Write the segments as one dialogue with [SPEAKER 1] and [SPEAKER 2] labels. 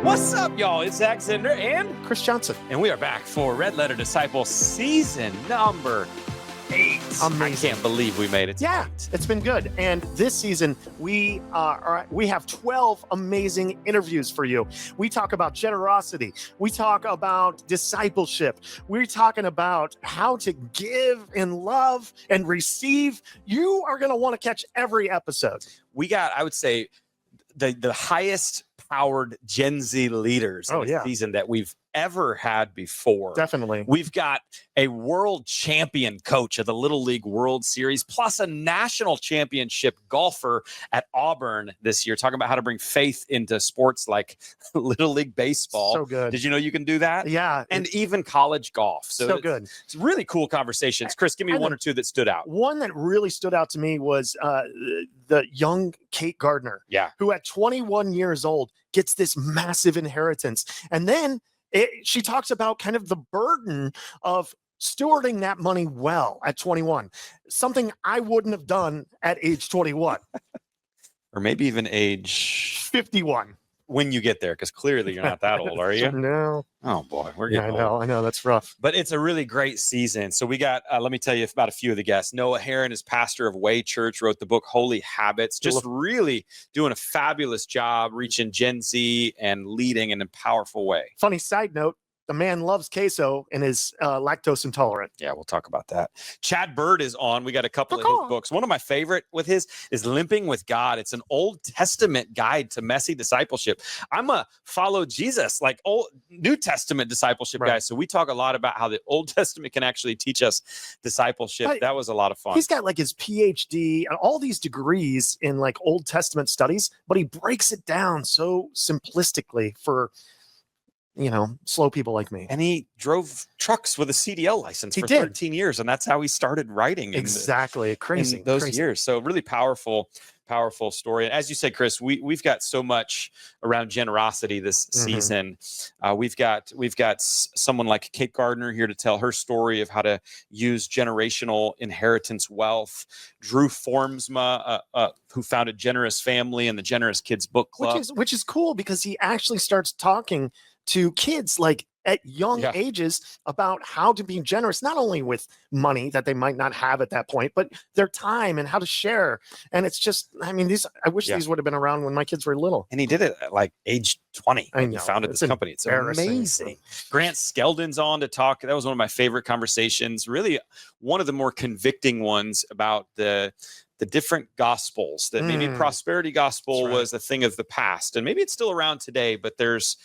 [SPEAKER 1] What's up, y'all? It's Zach Zender and
[SPEAKER 2] Chris Johnson.
[SPEAKER 1] And we are back for Red Letter Disciple season number 8.
[SPEAKER 2] Amazing.
[SPEAKER 1] I can't believe we made it.
[SPEAKER 2] Yeah, it's been good. And this season, we have 12 amazing interviews for you. We talk about generosity. We talk about discipleship. We're talking about how to give and love and receive. You are going to want to catch every episode.
[SPEAKER 1] We got, I would say, the highest powered Gen Z leaders in the season that we've ever had before.
[SPEAKER 2] Definitely.
[SPEAKER 1] We've got a world champion coach of the Little League World Series, plus a national championship golfer at Auburn this year, talking about how to bring faith into sports like Little League Baseball.
[SPEAKER 2] So good.
[SPEAKER 1] Did you know you can do that?
[SPEAKER 2] Yeah.
[SPEAKER 1] And even college golf.
[SPEAKER 2] So good.
[SPEAKER 1] It's really cool conversations. Chris, give me one or two that stood out.
[SPEAKER 2] One that really stood out to me was the young Kate Gardner, who at 21 years old gets this massive inheritance. And then she talks about kind of the burden of stewarding that money well at 21, something I wouldn't have done at age 21.
[SPEAKER 1] Or maybe even age
[SPEAKER 2] 51.
[SPEAKER 1] When you get there, because clearly you're not that old, are you?
[SPEAKER 2] No.
[SPEAKER 1] Oh, boy. We're getting
[SPEAKER 2] old. I know. That's rough.
[SPEAKER 1] But it's a really great season. So we got, let me tell you about a few of the guests. Noah Heron is pastor of Way Church, wrote the book Holy Habits, just really doing a fabulous job reaching Gen Z and leading in a powerful way.
[SPEAKER 2] Funny side note. The man loves queso and is lactose intolerant.
[SPEAKER 1] Yeah, we'll talk about that. Chad Bird is on. We got a couple of his books. One of my favorite with his is Limping with God. It's an Old Testament guide to messy discipleship. I'm a follow Jesus, like old New Testament discipleship guy. So we talk a lot about how the Old Testament can actually teach us discipleship. But that was a lot of fun.
[SPEAKER 2] He's got like his PhD and all these degrees in like Old Testament studies, but he breaks it down so simplistically for slow people like me.
[SPEAKER 1] And he drove trucks with a CDL license for 13 years. And that's how he started writing.
[SPEAKER 2] Exactly. Crazy.
[SPEAKER 1] In those years. So really powerful story. And as you said, Chris, we've got so much around generosity this season. We've got someone like Kate Gardner here to tell her story of how to use generational inheritance wealth. Drew Formsma, who founded Generous Family and the Generous Kids Book Club.
[SPEAKER 2] Which is cool because he actually starts talking to kids like at young ages about how to be generous, not only with money that they might not have at that point, but their time and how to share. And it's just, I wish these would have been around when my kids were little.
[SPEAKER 1] And he did it at like age 20.
[SPEAKER 2] I know.
[SPEAKER 1] He founded this company. It's amazing. Grant Skeldon's on to talk. That was one of my favorite conversations. Really one of the more convicting ones about the different gospels, that maybe prosperity gospel was a thing of the past, and maybe it's still around today, but there's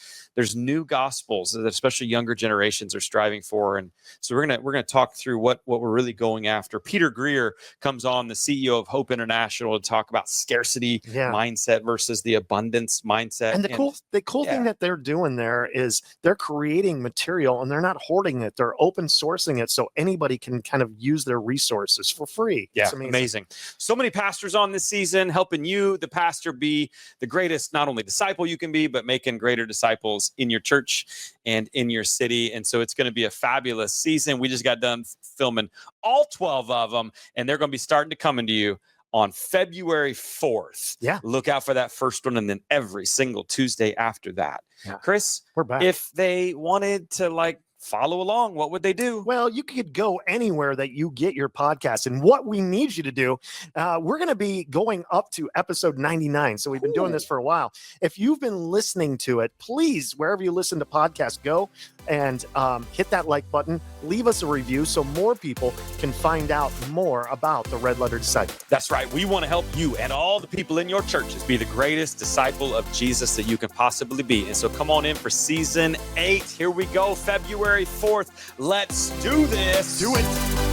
[SPEAKER 1] new gospels that especially younger generations are striving for. And so we're gonna talk through what we're really going after. Peter Greer comes on, the CEO of Hope International, to talk about scarcity mindset versus the abundance mindset.
[SPEAKER 2] And the cool thing that they're doing there is they're creating material and they're not hoarding it. They're open sourcing it so anybody can kind of use their resources for free.
[SPEAKER 1] Yeah, amazing. So many pastors on this season helping you, the pastor, be the greatest, not only disciple you can be, but making greater disciples in your church and in your city. And so it's going to be a fabulous season. We just got done filming all 12 of them, and they're going to be starting to come into you on February 4th.
[SPEAKER 2] Yeah.
[SPEAKER 1] Look out for that first one, and then every single Tuesday after that.
[SPEAKER 2] Yeah.
[SPEAKER 1] Chris,
[SPEAKER 2] we're back.
[SPEAKER 1] If they wanted to follow along, what would they do?
[SPEAKER 2] Well, you could go anywhere that you get your podcast. And what we need you to do, we're going to be going up to episode 99. So we've been doing this for a while. If you've been listening to it, please, wherever you listen to podcasts, go and hit that like button. Leave us a review so more people can find out more about the Red Letter Disciple.
[SPEAKER 1] That's right. We want to help you and all the people in your churches be the greatest disciple of Jesus that you can possibly be. And so come on in for season 8. Here we go, February 4th. Let's do this.
[SPEAKER 2] Do it.